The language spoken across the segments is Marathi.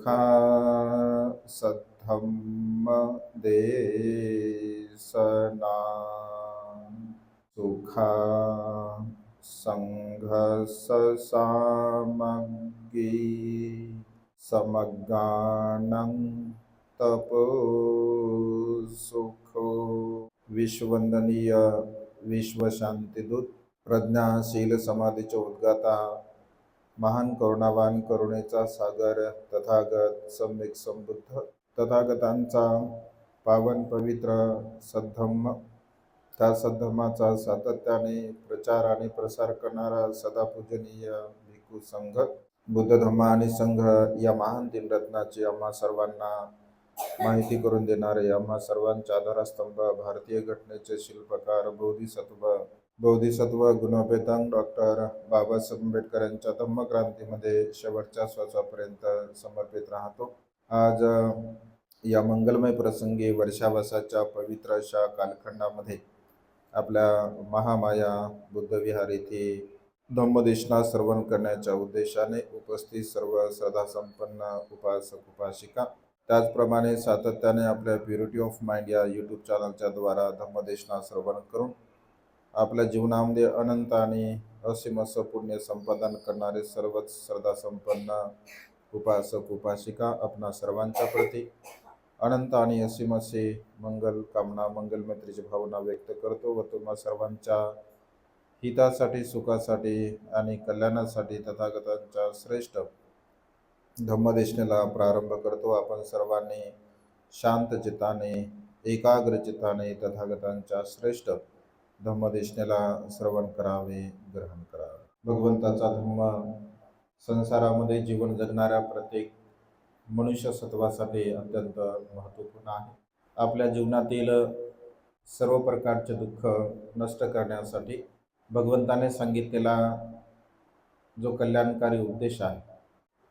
सुखा सद्धम्म देशना सुखा संघ सामग्री समगानं तपो सुखो विश्ववंदनीय विश्वशांतीदूत प्रज्ञाशील समाधीचे उद्गाता महान करुणावान करुणेचा सागर तथागत सम्यक संबुद्ध तथागतांचा पावन पवित्र सद्धम्म, त्या सद्धम्माचा सातत्याने प्रचार आणि प्रसार करणारा सदा पूजनीय भिक्खू संघ, बुद्ध धम्म आणि संघ या महान तीन रत्नाची आम्हा सर्वांना माहिती करून देणारे, आम्हा सर्वांचा आधारस्तंभ, भारतीय घटनेचे शिल्पकार बोधिसत्व गुणोपेतांग डॉक्टर बाबासाहेब आंबेडकर यांच्या धम्मक्रांतीमध्ये शेवटच्या श्वासापर्यंत समर्पित राहतो. आज या मंगलमय प्रसंगी वर्षावसाच्या पवित्र अशा कालखंडामध्ये आपल्या महामाया बुद्धविहार येथे धम्मदेशना श्रवण करण्याच्या उद्देशाने उपस्थित सर्व श्रद्धासंपन्न उपासक उपासिका, त्याचप्रमाणे सातत्याने आपल्या प्युरिटी ऑफ माइंड या यूट्यूब चॅनलच्या द्वारा धम्मदेशना श्रवण करून आपल्या जीवनामध्ये अनंत आणि असीम असं पुण्य संपादन करणारे सर्वच श्रद्धासंपन्न उपासक उपासिका, आपणा सर्वांच्या प्रती अनंत आणि असीम असे मंगल कामना मंगलमैत्रीची भावना व्यक्त करतो व तुम्हा सर्वांच्या हितासाठी, सुखासाठी आणि कल्याणासाठी तथागतांच्या श्रेष्ठ धम्मदेशनेला प्रारंभ करतो. आपण सर्वांनी शांत चित्ताने, एकाग्र चित्ताने तथागतांच्या श्रेष्ठ धम्मदेशनेला श्रवण करावे, ग्रहण करावे. भगवंताचा धम्म संसारामध्ये जीवन जगणाऱ्या प्रत्येक मनुष्य सत्वासाठी अत्यंत महत्त्वपूर्ण आहे. आपल्या जीवनातील सर्व प्रकारचे दुःख नष्ट करण्यासाठी भगवंताने सांगितलेला जो कल्याणकारी उपदेश आहे,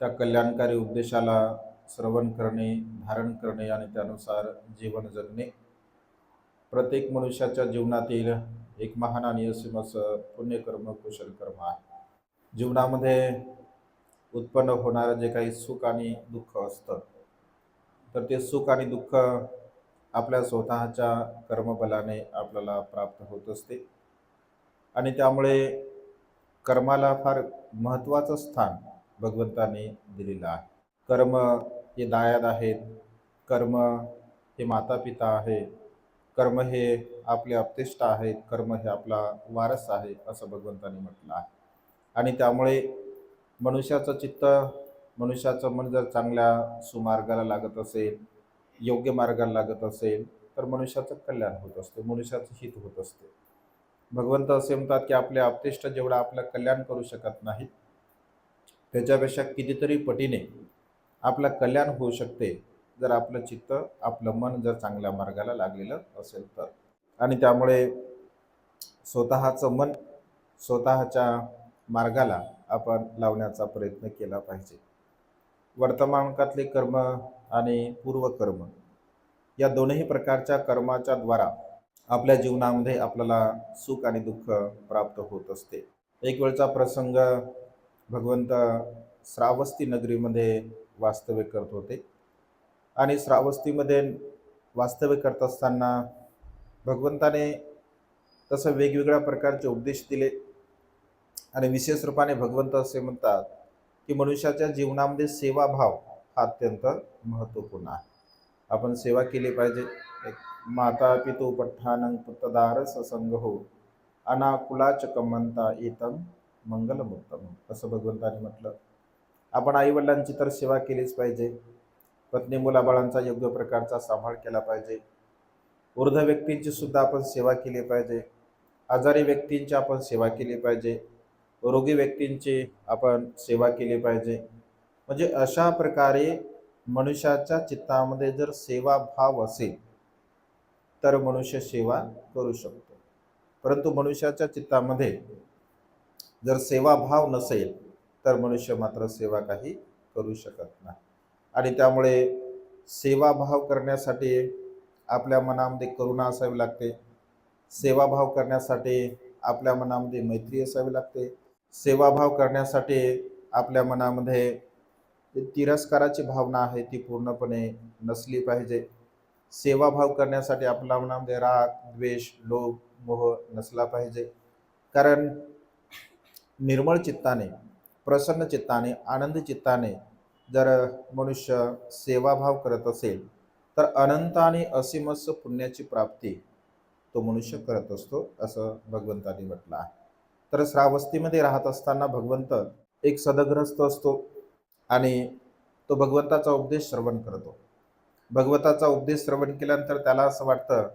त्या कल्याणकारी उपदेशाला श्रवण करणे, धारण करणे आणि त्यानुसार जीवन जगणे प्रत्येक मनुष्याच्या जीवनातील एक महान आणि असीम असं पुण्यकर्म, कुशल कर्म आहे. जीवनामध्ये उत्पन्न होणारं जे काही सुख आणि दुःख असतं, तर ते सुख आणि दुःख आपल्या स्वतःच्या कर्मबलाने आपल्याला प्राप्त होत असते आणि त्यामुळे कर्माला फार महत्त्वाचं स्थान भगवंताने दिलेलं आहे. कर्म हे दायाद आहेत, कर्म हे माता पिता आहे, कर्म हे आपले अपतिष्ट आहेत, कर्म हे आपला वारस आहे असं भगवंताने म्हटलं आहे. आणि त्यामुळे मनुष्याचं चित्त, मनुष्याचं मन जर चांगल्या सुमार्गाला लागत असेल, योग्य मार्गाला लागत असेल, तर मनुष्याचं कल्याण होत असते, मनुष्याचं हित होत असते. भगवंत असे म्हणतात की आपले अपतिष्ट जेवढं आपलं कल्याण करू शकत नाही, त्याच्यापेक्षा कितीतरी पटीने आपलं कल्याण होऊ शकते जर आपलं चित्त, आपलं मन जर चांगल्या मार्गाला लागलेलं असेल तर. आणि त्यामुळे स्वतःचं मन स्वतःच्या मार्गाला आपण लावण्याचा प्रयत्न केला पाहिजे. वर्तमान काळातले कर्म आणि पूर्वकर्म या दोनही प्रकारच्या कर्माच्या द्वारा आपल्या जीवनामध्ये आपल्याला सुख आणि दुःख प्राप्त होत असते. एक वेळचा प्रसंग, भगवंत श्रावस्ती नगरीमध्ये वास्तव्य करत होते आणि श्रावस्तीमध्ये वास्तव्य करत असताना भगवंताने तसं वेगवेगळ्या प्रकारचे उपदेश दिले आणि विशेष रूपाने भगवंत असे म्हणतात की मनुष्याच्या जीवनामध्ये सेवाभाव हा अत्यंत महत्त्वपूर्ण आहे. आपण सेवा केली पाहिजे. माता पितु पठ्ठानं पुत्रदार ससंग हो अनाकुलाच कमंता एतम मंगलमुत्तम असं भगवंताने म्हटलं. आपण आईवडिलांची तर सेवा केलीच पाहिजे, पत्नी मुलाबाळांचा योग्य प्रकारचा सांभाळ केला पाहिजे, वृद्ध व्यक्तींची सुद्धा आपण सेवा केली पाहिजे, आजारी व्यक्तींची आपण सेवा केली पाहिजे, रोगी व्यक्तींची आपण सेवा केली पाहिजे. म्हणजे अशा प्रकारे मनुष्याच्या चित्तामध्ये जर सेवाभाव असेल तर मनुष्य सेवा करू शकतो. परंतु मनुष्याच्या चित्तामध्ये जर सेवाभाव नसेल तर मनुष्य मात्र सेवा काही करू शकत नाही. आणि त्यामुळे सेवाभाव करण्यासाठी आपल्या मनामध्ये करुणा असावी लागते, सेवाभाव करण्यासाठी आपल्या मनामध्ये मैत्री असावी लागते, सेवाभाव करण्यासाठी आपल्या मनामध्ये ते तिरस्काराची भावना आहे ती पूर्णपणे नसली पाहिजे. सेवाभाव करण्यासाठी आपल्या मनामध्ये राग, द्वेष, लोभ, मोह नसला पाहिजे. कारण निर्मळ चित्ताने, प्रसन्न चित्ताने, आनंदी चित्ताने जर मनुष्य सेवाभाव करत असेल तर अनंत आणि असीमस पुण्याची प्राप्ती तो मनुष्य करत असतो, असं भगवंतांनी म्हटलं आहे. तर श्रावस्तीमध्ये राहत असताना भगवंत एक सदग्रस्त असतो आणि तो भगवंताचा उपदेश श्रवण करतो. भगवंताचा उपदेश श्रवण केल्यानंतर त्याला असं वाटतं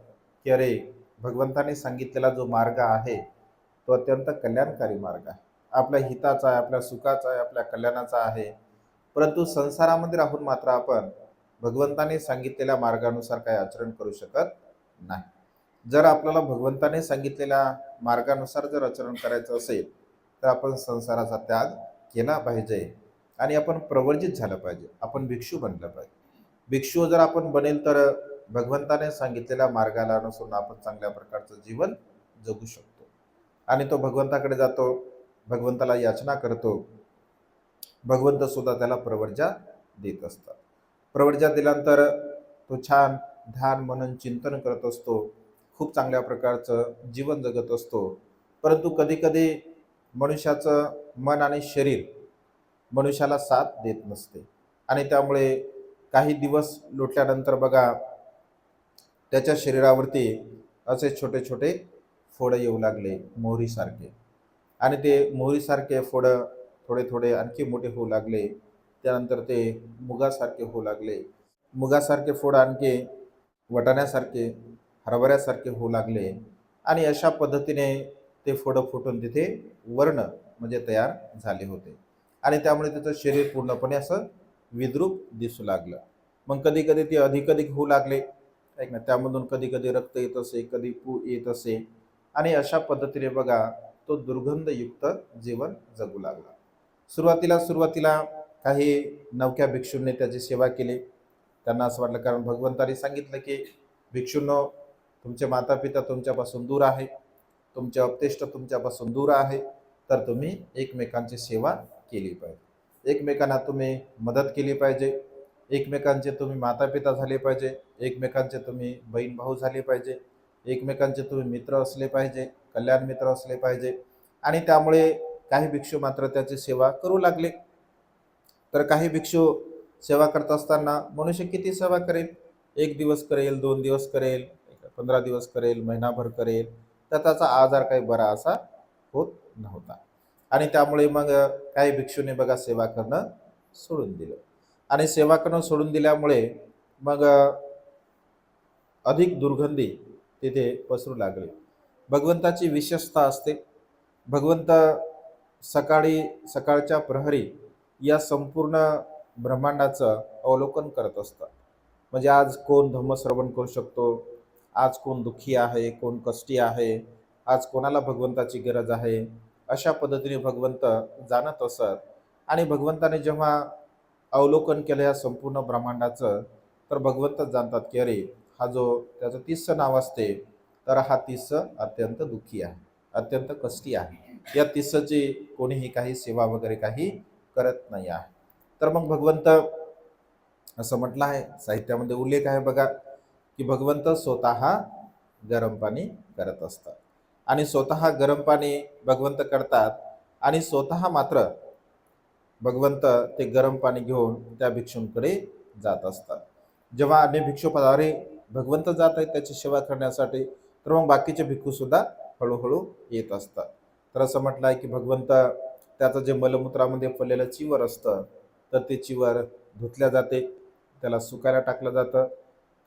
की अरे, भगवंताने सांगितलेला जो मार्ग आहे तो अत्यंत कल्याणकारी मार्ग आहे, आपल्या हिताचा आहे, आपल्या सुखाचा आहे, आपल्या कल्याणाचा आहे. परंतु संसारामध्ये राहून मात्र आपण भगवंताने सांगितलेल्या मार्गानुसार काही आचरण करू शकत नाही. जर आपल्याला भगवंताने सांगितलेल्या मार्गानुसार जर आचरण करायचं असेल तर आपण संसाराचा त्याग केला पाहिजे आणि आपण प्रवर्जित झालं पाहिजे, आपण भिक्षू बनलं पाहिजे. भिक्षू जर आपण बनेल तर भगवंताने सांगितलेल्या मार्गाला अनुसरून आपण चांगल्या प्रकारचं जीवन जगू शकतो. आणि तो भगवंताकडे जातो, भगवंताला याचना करतो, भगवंत सुद्धा त्याला प्रवर्जा देत असतात. प्रवर्जा दिल्यानंतर तो छान ध्यान मनन चिंतन करत असतो, खूप चांगल्या प्रकारचं जीवन जगत असतो. परंतु कधी कधी मनुष्याचं मन आणि शरीर मनुष्याला साथ देत नसते आणि त्यामुळे काही दिवस लोटल्यानंतर बघा त्याच्या शरीरावरती असे छोटे छोटे फोड येऊ लागले मोहरीसारखे, आणि ते मोहरीसारखे फोड थोडे थोडे आणखी मोठे होऊ लागले. त्यानंतर ते मुगासारखे होऊ लागले, मुगासारखे फोड आणखी वटाण्यासारखे, हरभऱ्यासारखे होऊ लागले. आणि अशा पद्धतीने ते फोडं फुटून तिथे वर्ण म्हणजे तयार झाले होते आणि त्यामुळे त्याचं शरीर पूर्णपणे असं विद्रूप दिसू लागलं. मग कधी कधी ते अधिक अधिक होऊ लागले, ऐक ना, त्यामधून कधी कधी रक्त येत असे, कधी पू येत असे. आणि अशा पद्धतीने बघा तो दुर्गंधयुक्त जीवन जगू लागला. सुरुवातीला काही नवख्या भिक्षूंनी त्याची सेवा केली. त्यांना असं वाटलं, कारण भगवंतांनी सांगितलं की भिक्षूंनो, तुमचे माता पिता तुमच्यापासून दूर आहे, तुमचे अपतेष्ट तुमच्यापासून दूर आहे, तर तुम्ही एकमेकांची सेवा केली पाहिजे, एकमेकांना तुम्ही मदत केली पाहिजे, एकमेकांचे तुम्ही माता पिता झाले पाहिजे, एकमेकांचे तुम्ही बहीण भाऊ झाले पाहिजे, एकमेकांचे तुम्ही मित्र असले पाहिजे, कल्याण मित्र असले पाहिजे. आणि त्यामुळे काही भिक्षू मात्र त्याची सेवा करू लागले. तर काही भिक्षू सेवा करत असताना मनुष्य किती सेवा करेल, एक दिवस करेल, 2 दिवस करेल, 15 दिवस करेल, महिनाभर करेल, तर त्याचा आजार काही बरा असा होत नव्हता. आणि त्यामुळे मग काही भिक्षूने बघा सेवा करणं सोडून दिलं. आणि सेवा करणं सोडून दिल्यामुळे मग अधिक दुर्गंधी तिथे पसरू लागली. भगवंताची विशेषता असते, भगवंत सकाळच्या प्रहरी या संपूर्ण ब्रह्मांडाचं अवलोकन करत असतात. म्हणजे आज कोण धम्मश्रवण करू शकतो, आज कोण दुःखी आहे, कोण कष्टी आहे, आज कोणाला भगवंताची गरज आहे, अशा पद्धतीने भगवंत जाणत असत. आणि भगवंताने जेव्हा अवलोकन केलं या संपूर्ण ब्रह्मांडाचं, तर भगवंतच जाणतात की अरे, हा जो त्याचं 30चं नाव असते, तर हा 30 अत्यंत दुःखी आहे, अत्यंत कष्टी आहे, या 30ची कोणीही काही सेवा वगैरे काही करत नाही आहे. तर मग भगवंत, असं म्हटलं आहे साहित्यामध्ये उल्लेख आहे बघा, की भगवंत स्वतः गरम पाणी करत असतात आणि स्वतः गरम पाणी भगवंत करतात. आणि स्वतः मात्र भगवंत ते गरम पाणी घेऊन त्या भिक्षूंकडे जात असतात. जेव्हा अन्य भिक्षू अरे, भगवंत जात आहेत त्याची सेवा करण्यासाठी, तर मग बाकीचे भिक्षू सुद्धा हळूहळू येत असतात. तर असं म्हटलं आहे की भगवंत त्याचं जे मलमूत्रामध्ये पडलेलं चिवर असतं, तर ते चिवर धुतल्या जाते, त्याला सुकायला टाकलं जातं,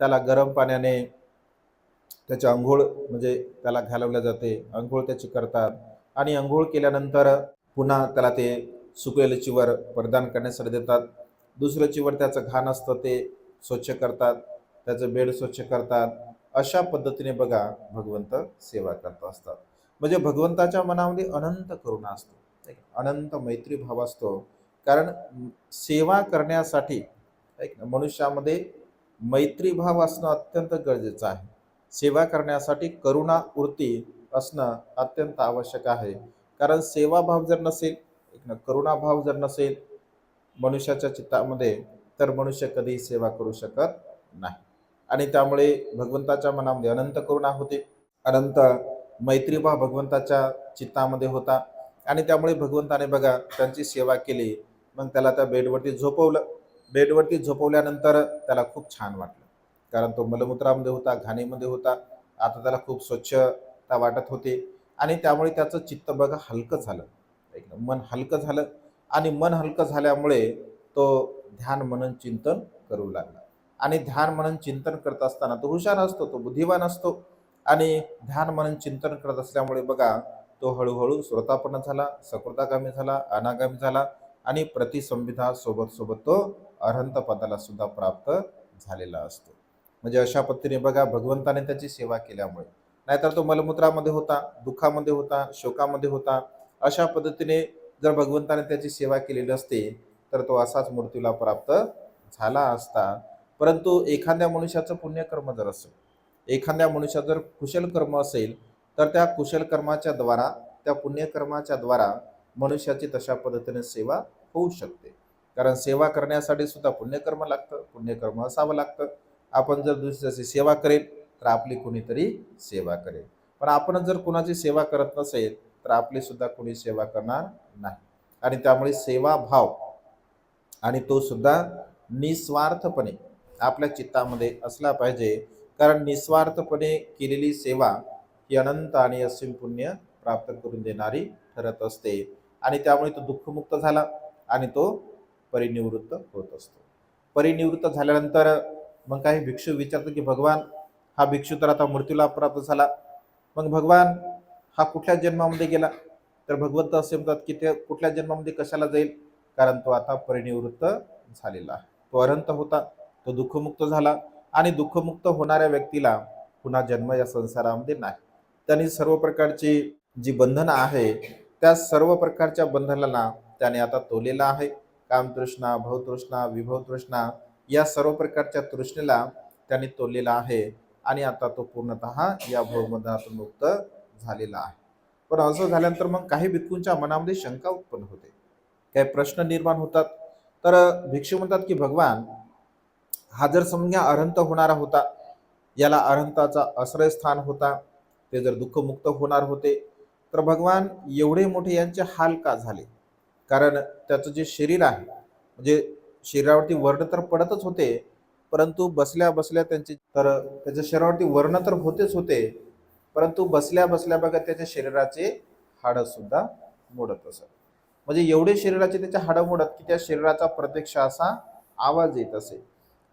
त्याला गरम पाण्याने त्याची अंघोळ म्हणजे त्याला घालवल्या जाते, अंघोळ त्याची करतात. आणि अंघोळ केल्यानंतर पुन्हा त्याला ते सुकलेलं चिवर प्रदान करण्यासाठी देतात. दुसरं चिवर त्याचं घाण असतं ते स्वच्छ करतात, त्याचं बेड स्वच्छ करतात. अशा पद्धतीने बघा भगवंत सेवा करत असतात. म्हणजे भगवंताच्या मनामध्ये अनंत करुणा असतो, अनंत मैत्री भाव असतो. कारण सेवा करण्यासाठी मनुष्यामध्ये मैत्री भाव असणं अत्यंत गरजेचं आहे. सेवा करण्यासाठी करुणा वृत्ती असणं अत्यंत आवश्यक आहे. कारण सेवाभाव जर नसेल, करुणाभाव जर नसेल, मनुष्याच्या चित्तामध्ये, तर मनुष्य कधीही सेवा करू शकत नाही. आणि त्यामुळे भगवंताच्या मनामध्ये अनंत करुणा होते, अनंत मैत्रीभाव भगवंताच्या चित्तामध्ये होता. आणि त्यामुळे भगवंताने बघा त्यांची सेवा केली. मग त्याला त्या बेडवरती झोपवलं. बेडवरती झोपवल्यानंतर त्याला खूप छान वाटलं, कारण तो मलमूत्रामध्ये होता, घाणीमध्ये होता. आता त्याला खूप स्वच्छता वाटत होती. आणि त्यामुळे त्याचं चित्त बघा हलकं झालं, एकदम मन हलकं झालं. आणि मन हलकं झाल्यामुळे तो ध्यान मनन चिंतन करू लागला. आणि ध्यान मनन चिंतन करत असताना तो हुशार असतो, तो बुद्धिवान असतो. आणि ध्यान मनन चिंतन करत असल्यामुळे बघा तो हळूहळू श्रोतापन्न झाला, सकृतागामी झाला, अनागामी झाला. आणि प्रतिसंविधा सोबत सोबत तो अरहंत पदाला सुद्धा प्राप्त झालेला असतो. म्हणजे अशा पद्धतीने बघा भगवंताने त्याची सेवा केल्यामुळे, नाहीतर तो मलमूत्रामध्ये होता, दुःखामध्ये होता, शोकामध्ये होता. अशा पद्धतीने जर भगवंताने त्याची सेवा केलेली असते, तर तो असाच मृत्यूला प्राप्त झाला असता. परंतु एखाद्या मनुष्याचं पुण्यकर्म जर असेल, एखाद्या मनुष्यात जर कुशल कर्म असेल, तर त्या कुशल कर्माच्या द्वारा, त्या पुण्यकर्माच्या द्वारा मनुष्याची तशा पद्धतीने सेवा होऊ शकते. कारण सेवा करण्यासाठी सुद्धा पुण्यकर्म लागतं, पुण्यकर्म असावं लागतं. आपण जर दुसऱ्याची सेवा करेल, तर आपली कोणीतरी सेवा करेल. पण आपण जर कोणाची सेवा करत नसेल, तर आपली सुद्धा कोणी सेवा करणार नाही. आणि त्यामुळे सेवा भाव, आणि तो सुद्धा निस्वार्थपणे आपल्या चित्तामध्ये असला पाहिजे. कारण निस्वार्थपणे केलेली सेवा ही अनंत आणि असीम पुण्य प्राप्त करून देणारी ठरत असते. आणि त्यामुळे तो दुःखमुक्त झाला आणि तो परिनिवृत्त होत असतो. परिनिवृत्त झाल्यानंतर मग काही भिक्षू विचारतात की भगवान, हा भिक्षू तर आता मृत्यूला प्राप्त झाला, मग भगवान हा कुठल्या जन्मामध्ये गेला? तर भगवंत असे म्हणतात की ते कुठल्या जन्मामध्ये कशाला जाईल, कारण तो आता परिनिवृत्त झालेला आहे. तो अनंत होता, तो दुःखमुक्त झाला. आणि दुःखमुक्त होणाऱ्या व्यक्तीला पुन्हा जन्म या संसारामध्ये नाही. त्यांनी सर्व प्रकारची जी बंधनं आहे, त्या सर्व प्रकारच्या बंधनाला त्याने आता तोलेला आहे. कामतृष्णा, भवतृष्णा, विभवतृष्णा या सर्व प्रकारच्या तृष्णेला त्याने तोललेला आहे. आणि आता तो पूर्णतः या भवबंधनातून मुक्त झालेला आहे. पण असं झाल्यानंतर मग काही भिक्खूंच्या मनामध्ये शंका उत्पन्न होते, काही प्रश्न निर्माण होतात. तर भिक्षू म्हणतात की भगवान, हा जर समजा अरहंत होणारा होता, याला अरहंताचा आश्रयस्थान होता, ते जर दुःखमुक्त होणार होते, तर भगवान एवढे मोठे यांचे हाल का झाले? कारण त्याचं जे शरीर आहे, म्हणजे शरीरावरती वर्ण तर पडतच होते, परंतु बसल्या बसल्या त्यांचे, तर त्याच्या शरीरावरती वर्ण तर होतेच होते, परंतु बसल्या बसल्या बघा त्याच्या शरीराचे हाडं सुद्धा मोडत असत. म्हणजे एवढे शरीराचे त्याच्या हाडं मोडत की त्या शरीराचा प्रत्यक्ष असा आवाज येत असे.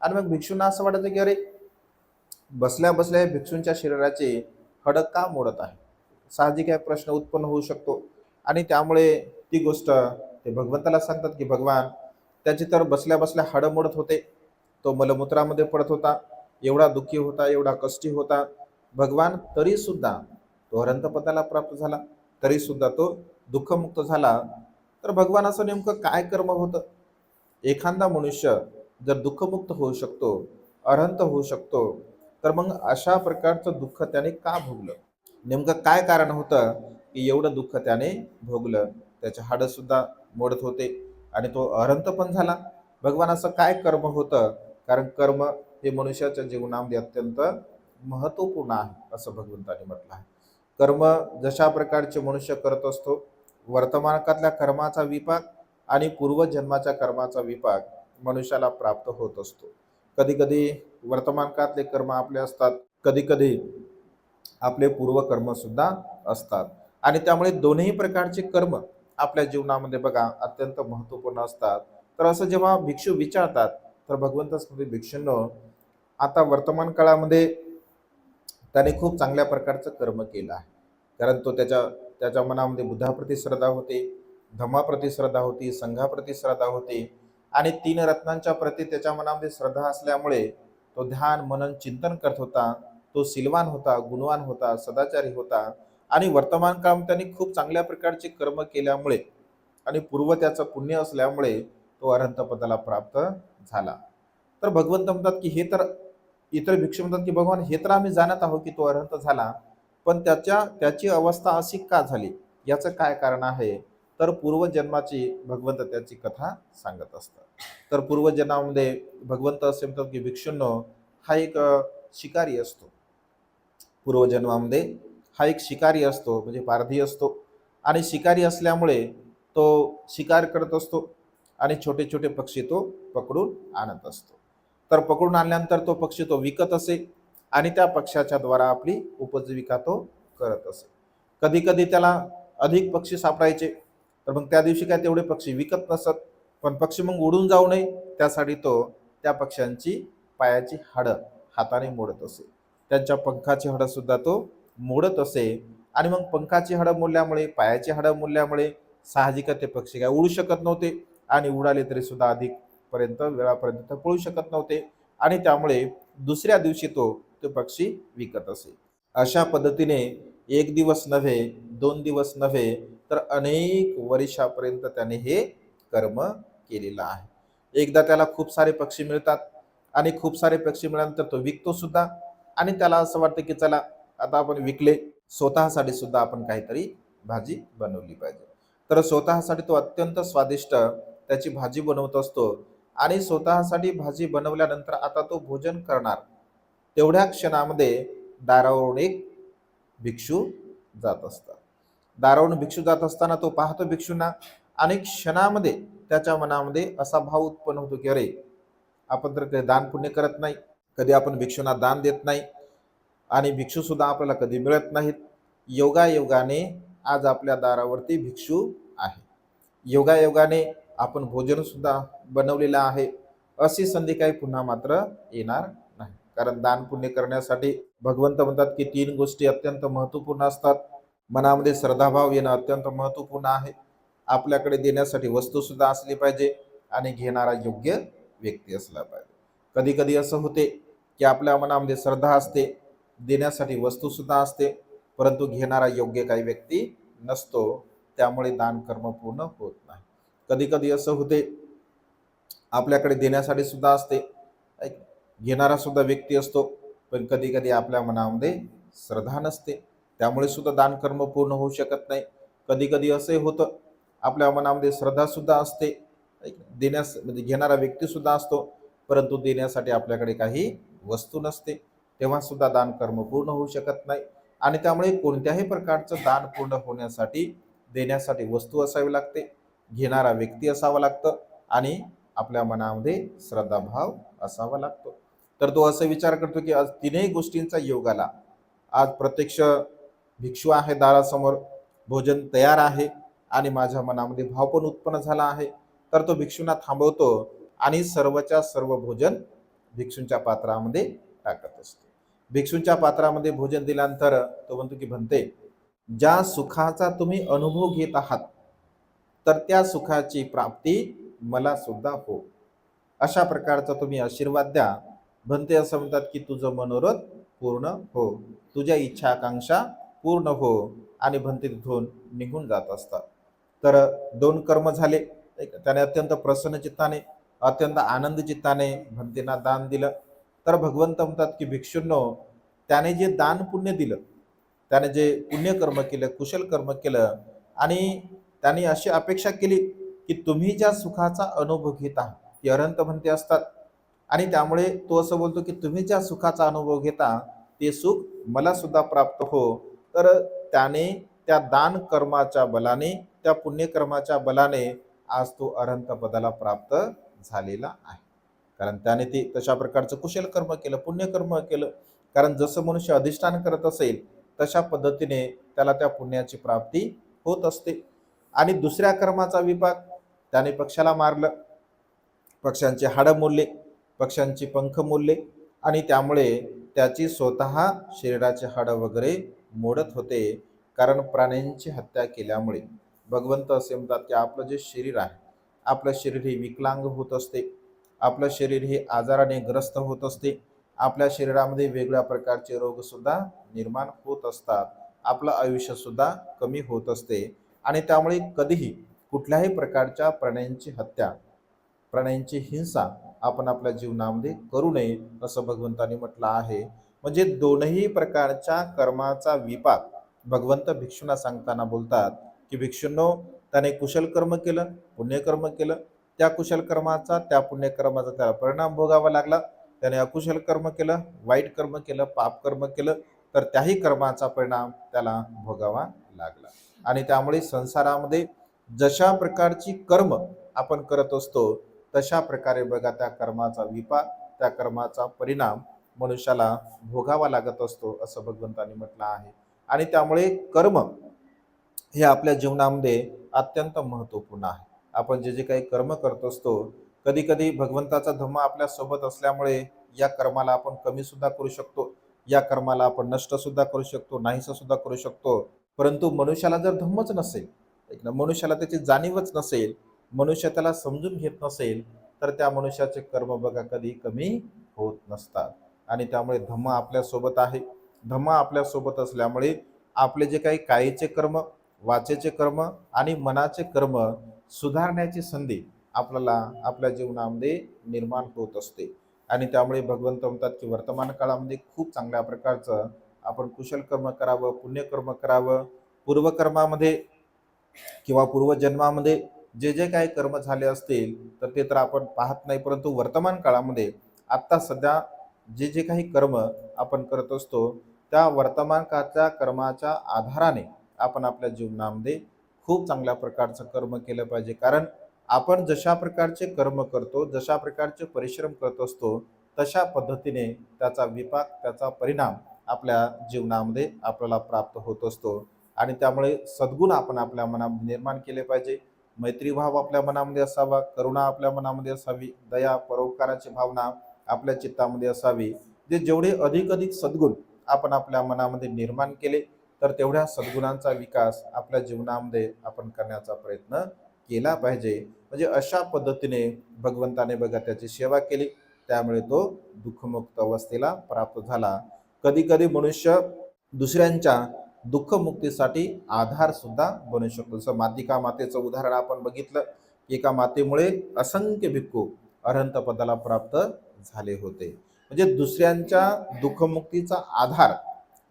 आणि मग भिक्षूंना असं वाटायचं की अरे, बसल्या बसल्या या भिक्षूंच्या शरीराचे हाडं का मोडत आहे? साहजिक आहे, प्रश्न उत्पन्न होऊ शकतो. आणि त्यामुळे ती गोष्ट ते भगवंताला सांगतात की भगवान, त्याची तर बसल्या बसल्या हाडं मोडत होते, तो मलमूत्रामध्ये पडत होता, एवढा दुःखी होता, एवढा कष्टी होता भगवान, तरी सुद्धा तो अरहंतपदाला प्राप्त झाला, तरी सुद्धा तो दुःखमुक्त झाला. तर भगवान असं नेमकं काय कर्म होतं? एखादा मनुष्य जर दुःखमुक्त होऊ शकतो, अरहंत होऊ शकतो, तर मग अशा प्रकारचं दुःख त्याने का भोगलं? नेमकं काय कारण होतं की एवढं दुःख त्याने भोगलं? त्याचे हाडं सुद्धा मोडत होते आणि तो अरहंत पण झाला. भगवान असं काय कर्म होतं? कारण कर्म हे मनुष्याच्या जीवनामध्ये अत्यंत महत्वपूर्ण आहे असं भगवंताने म्हटलं आहे. कर्म जशा प्रकारचे मनुष्य करत असतो, वर्तमान काळातल्या कर्माचा विपाक आणि पूर्वजन्माच्या कर्माचा विपाक मनुष्याला प्राप्त होत असतो. कधी कधी वर्तमान काळातले कर्म आपले असतात, कधी कधी आपले पूर्वकर्म सुद्धा असतात. आणि त्यामुळे दोन्ही प्रकारचे कर्म आपल्या जीवनामध्ये बघा अत्यंत महत्वपूर्ण असतात. तर असं जेव्हा भिक्षू विचारतात, तर भगवंत सांगते, भिक्षूंनो, आता वर्तमान काळामध्ये त्याने खूप चांगल्या प्रकारचं कर्म केलं आहे. कारण तो त्याच्या त्याच्या मनामध्ये बुद्धाप्रती श्रद्धा होती, धम्माप्रती श्रद्धा होती, संघाप्रती श्रद्धा होती. आणि तीन रत्नांच्या प्रती त्याच्या मनामध्ये श्रद्धा असल्यामुळे तो ध्यान मनन चिंतन करत होता. तो सिलवान होता, गुणवान होता, सदाचारी होता. आणि वर्तमान काळ त्यांनी खूप चांगल्या प्रकारचे कर्म केल्यामुळे आणि पूर्व त्याचं पुण्य असल्यामुळे तो अरहंत पदाला प्राप्त झाला. तर भगवंत म्हणतात की हे तर, इतर भिक्षू म्हणतात की भगवान, हे तर आम्ही जाणत आहोत की तो अरहंत झाला, पण त्याची अवस्था अशी का झाली, याचं काय कारण आहे? तर पूर्वजन्माची भगवंत त्याची कथा सांगत असतात. तर पूर्वजन्मामध्ये भगवंत असे म्हणतात की भिक्षूंनो, हा एक शिकारी असतो. पूर्वजन्मामध्ये हा एक शिकारी असतो, म्हणजे पारधी असतो. आणि शिकारी असल्यामुळे तो शिकार करत असतो आणि छोटे छोटे पक्षी तो पकडून आणत असतो. तर पकडून आणल्यानंतर तो पक्षी तो विकत असे आणि त्या पक्षाच्या द्वारा आपली उपजीविका तो करत असे. कधी कधी त्याला अधिक पक्षी सापडायचे, तर मग त्या दिवशी काय तेवढे पक्षी विकत नसत, पण पक्षी मग उडून जाऊ नये त्यासाठी तो त्या पक्ष्यांची पायाची हाडं हाताने मोडत असे, त्यांच्या पंखाची हाडं सुद्धा तो मोडत असे. आणि मग पंखाची हाडं मोडल्यामुळे, पायाची हाडं मोडल्यामुळे साहजिक ते पक्षी काय उडू शकत नव्हते आणि उडाले तरी सुद्धा अधिक पर्यंत वेळापर्यंत पळू शकत नव्हते. आणि त्यामुळे दुसऱ्या दिवशी तो पक्षी विकत असे. अशा पद्धतीने एक दिवस नव्हे, 2 दिवस नव्हे, तर अनेक वर्षापर्यंत त्याने हे कर्म केलेलं आहे. एकदा त्याला खूप सारे पक्षी मिळतात आणि खूप सारे पक्षी मिळाल्यानंतर तो विकतो सुद्धा. आणि त्याला असं वाटतं की चला आता आपण विकले, स्वतःसाठी सुद्धा आपण काहीतरी भाजी बनवली पाहिजे. तर स्वतःसाठी तो अत्यंत स्वादिष्ट त्याची भाजी बनवत असतो. आणि स्वतःसाठी भाजी बनवल्यानंतर आता तो भोजन करणार, तेवढ्या क्षणामध्ये दारावरून एक भिक्षू जात असतात. दारावरून भिक्षू जात असताना तो पाहतो भिक्षूंना. अनेक क्षणामध्ये त्याच्या मनामध्ये असा भाव उत्पन्न होतो की अरे, आपण तर कधी दान पुण्य करत नाही, कधी आपण भिक्षूंना दान देत नाही आणि भिक्षू सुद्धा आपल्याला कधी मिळत नाहीत. योगायोगाने आज आपल्या दारावरती भिक्षू आहे. योगायोगाने आपण भोजन सुद्धा बनवलेलं आहे. अशी संधी काही पुन्हा मात्र येणार नाही. कारण दान पुण्य करण्यासाठी भगवंत म्हणतात की 3 गोष्टी अत्यंत महत्त्वपूर्ण असतात. मनामध्ये श्रद्धाभाव येणं अत्यंत महत्त्वपूर्ण आहे. आपल्याकडे देण्यासाठी वस्तू सुद्धा असली पाहिजे आणि घेणारा योग्य व्यक्ती असला पाहिजे. कधी कधी असं होते की आपल्या मनामध्ये श्रद्धा असते, देण्यासाठी वस्तू सुद्धा असते, परंतु घेणारा योग्य काही व्यक्ती नसतो. त्यामुळे दान कर्म पूर्ण होत नाही. कधी कधी असं होते आपल्याकडे देण्यासाठी सुद्धा असते, घेणारा सुद्धा व्यक्ती असतो, पण कधी कधी आपल्या मनामध्ये श्रद्धा नसते, त्यामुळे सुद्धा दान कर्म पूर्ण होऊ शकत नाही. कधी कधी असंही होतं आपल्या मनामध्ये श्रद्धा सुद्धा असते, देण्यास म्हणजे घेणारा व्यक्ती सुद्धा असतो, परंतु देण्यासाठी आपल्याकडे काही वस्तू नसते, तेव्हा सुद्धा दान कर्म पूर्ण होऊ शकत नाही. आणि त्यामुळे कोणत्याही प्रकारचं दान पूर्ण होण्यासाठी देण्यासाठी वस्तू असावी लागते, घेणारा व्यक्ती असावा लागतं आणि आपल्या मनामध्ये श्रद्धाभाव असावा लागतो. तर तो असं विचार करतो की आज तीनही गोष्टींचा योग आला. आज प्रत्यक्ष भिक्षू आहे दारासमोर, भोजन तयार आहे आणि माझ्या मनामध्ये भाव पण उत्पन्न झाला आहे. तर तो भिक्षूंना थांबवतो आणि सर्वच्या सर्व भोजन भिक्षूंच्या पात्रामध्ये टाकत असतो. भिक्षूंच्या पात्रामध्ये भोजन दिल्यानंतर तो म्हणतो की भंते, ज्या सुखाचा तुम्ही अनुभव घेत आहात तर त्या सुखाची प्राप्ती मला सुद्धा हो, अशा प्रकारचा तुम्ही आशीर्वाद द्या. भंते असं म्हणतात की तुझं मनोरथ पूर्ण हो, तुझ्या इच्छा आकांक्षा पूर्ण हो. आणि भंते तिथून निघून जात असतात. तर 2 कर्म झाले. त्याने अत्यंत प्रसन्न चित्ताने, अत्यंत आनंद चित्ताने भंतेना दान दिलं. तर भगवंत म्हणतात की भिक्षूंनो, त्याने जे दान पुण्य दिलं, त्याने जे पुण्यकर्म केलं, कुशल कर्म केलं आणि त्याने अशी अपेक्षा केली की तुम्ही ज्या सुखाचा अनुभव घेत आहात ती अनंत भंते असतात. आणि त्यामुळे तो असं बोलतो की तुम्ही ज्या सुखाचा अनुभव घेता ते सुख मला सुद्धा प्राप्त हो. तर त्याने त्या दान कर्माच्या बलाने, त्या पुण्यकर्माच्या बलाने आज तो अनंत पदाला प्राप्त झालेला आहे. कारण त्याने ते तशा प्रकारचं कुशल कर्म केलं, पुण्यकर्म केलं. कारण जसं मनुष्य अधिष्ठान करत असेल तशा पद्धतीने त्याला त्या पुण्याची प्राप्ती होत असते. आणि दुसऱ्या कर्माचा विपाक, त्याने पक्षाला मारलं, पक्ष्यांचे हाडं मोडले, पक्ष्यांची पंख मोडले आणि त्यामुळे त्याची स्वतः शरीराचे हाडं वगैरे मोडत होते. कारण प्राण्यांची हत्या केल्यामुळे भगवंत असे म्हणतात की आपलं जे शरीर आहे, आपलं शरीर हे विकलांग होत असते, आपलं शरीर हे आजाराने ग्रस्त होत असते, आपल्या शरीरामध्ये वेगळ्या प्रकारचे रोग सुद्धा निर्माण होत असतात, आपलं आयुष्य सुद्धा कमी होत असते. आणि त्यामुळे कधीही कुठल्याही प्रकारच्या प्राण्यांची हत्या, प्राण्यांची हिंसा आपण आपल्या जीवनामध्ये करू नये असं भगवंतांनी म्हटलं आहे. म्हणजे दोनही प्रकारच्या कर्माचा विपाक भगवंत भिक्षूंना सांगताना बोलतात की भिक्षूंनो, त्याने कुशल कर्म केलं, पुण्यकर्म केलं, त्या कुशल कर्माचा त्या पुण्यकर्माचा त्याला परिणाम भोगावा लागला. त्याने अकुशल कर्म केलं, वाईट कर्म केलं, पाप कर्म केलं, तर त्याही कर्माचा परिणाम त्याला भोगावा लागला. आणि त्यामुळे संसारामध्ये जशा प्रकारची कर्म आपण करत असतो तशा प्रकारे बघा त्या कर्माचा विपाक, त्या कर्माचा परिणाम मनुष्याला भोगावा लागत असतो असं भगवंतांनी म्हटलं आहे. आणि त्यामुळे कर्म हे आपल्या जीवनामध्ये अत्यंत महत्त्वपूर्ण आहे. आपण जे जे काही कर्म करत असतो, कधी कधी भगवंताचा धम्म आपल्या सोबत असल्यामुळे या कर्माला आपण कमी सुद्धा करू शकतो, या कर्माला आपण नष्ट सुद्धा करू शकतो, नाहीसं सुद्धा करू शकतो. परंतु मनुष्याला जर धम्मच नसेल, मनुष्याला त्याची जाणीवच नसेल, मनुष्य त्याला समजून घेत नसेल, तर त्या मनुष्याचे कर्म बघा कधी कमी होत नसतात. आणि त्यामुळे धम्म आपल्या सोबत आहे. धम्म आपल्या सोबत असल्यामुळे आपले जे काही कायेचे कर्म, वाचेचे कर्म आणि मनाचे कर्म सुधारण्याची संधी आपल्याला आपल्या जीवनामध्ये निर्माण होत असते. आणि त्यामुळे भगवंत म्हणतात की वर्तमान काळामध्ये खूप चांगल्या प्रकारचं आपण कुशल कर्म करावं, पुण्यकर्म करावं. पूर्वकर्मामध्ये किंवा पूर्वजन्मामध्ये जे जे काही कर्म झाले असतील तर ते तर आपण पाहत नाही, परंतु वर्तमान काळामध्ये आत्ता सध्या जे जे काही कर्म आपण करत असतो त्या वर्तमान काळच्या कर्माच्या आधाराने आपण आपल्या जीवनामध्ये खूप चांगल्या प्रकारचं कर्म केलं पाहिजे. कारण आपण जशा प्रकारचे कर्म करतो, जशा प्रकारचे परिश्रम करत असतो, तशा पद्धतीने त्याचा विपाक, त्याचा परिणाम आपल्या जीवनामध्ये आपल्याला प्राप्त होत असतो. आणि त्यामुळे सद्गुण आपण आपल्या मनामध्ये निर्माण केले पाहिजे. मैत्रीभाव आपल्या मनामध्ये असावा, करुणा आपल्या मनामध्ये असावी, दया, परोपकाराची भावना आपल्या चित्तामध्ये असावी. जे जेवढे अधिक अधिक सद्गुण आपण आपल्या मनामध्ये निर्माण केले, तर तेवढ्या सद्गुणांचा विकास आपल्या जीवनामध्ये आपण करण्याचा प्रयत्न केला पाहिजे. म्हणजे अशा पद्धतीने भगवंताने बघा त्याची सेवा केली, त्यामुळे तो दुःखमुक्त अवस्थेला प्राप्त झाला. कधी कधी मनुष्य दुसऱ्यांच्या दुःखमुक्तीसाठी आधार सुद्धा बनू शकतो. जसं मातिका मातेचं उदाहरण आपण बघितलं. एका मातेमुळे असंख्य भिक्खू अरहंत पदाला प्राप्त झाले होते. म्हणजे दुसऱ्यांच्या दुःखमुक्तीचा आधार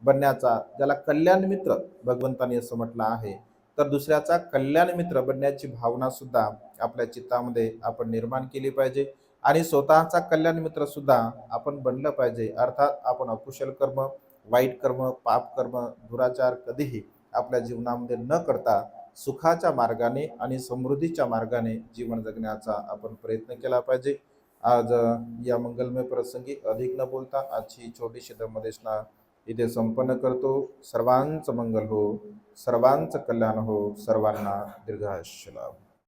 बनण्याचा, ज्याला कल्याण मित्र भगवंतांनी असं म्हटलं आहे, तर दुसऱ्याचा कल्याण मित्र बनण्याची भावना सुद्धा आपल्या चित्तामध्ये आपण निर्माण केली पाहिजे. आणि स्वतःचा कल्याण मित्र सुद्धा आपण बनलं पाहिजे. अर्थात आपण अकुशल कर्म, वाईट कर्म, पाप कर्म, दुराचार कधीही आपल्या जीवनामध्ये न करता सुखाच्या मार्गाने आणि समृद्धीच्या मार्गाने जीवन जगण्याचा आपण प्रयत्न केला पाहिजे. आज या मंगलमय प्रसंगी अधिक न बोलता आजची ही छोटीशी धम्मदेशना इथे संपन्न करतो. सर्वांचं मंगल हो, सर्वांचं कल्याण हो, सर्वांना दीर्घायुष्य लाभो.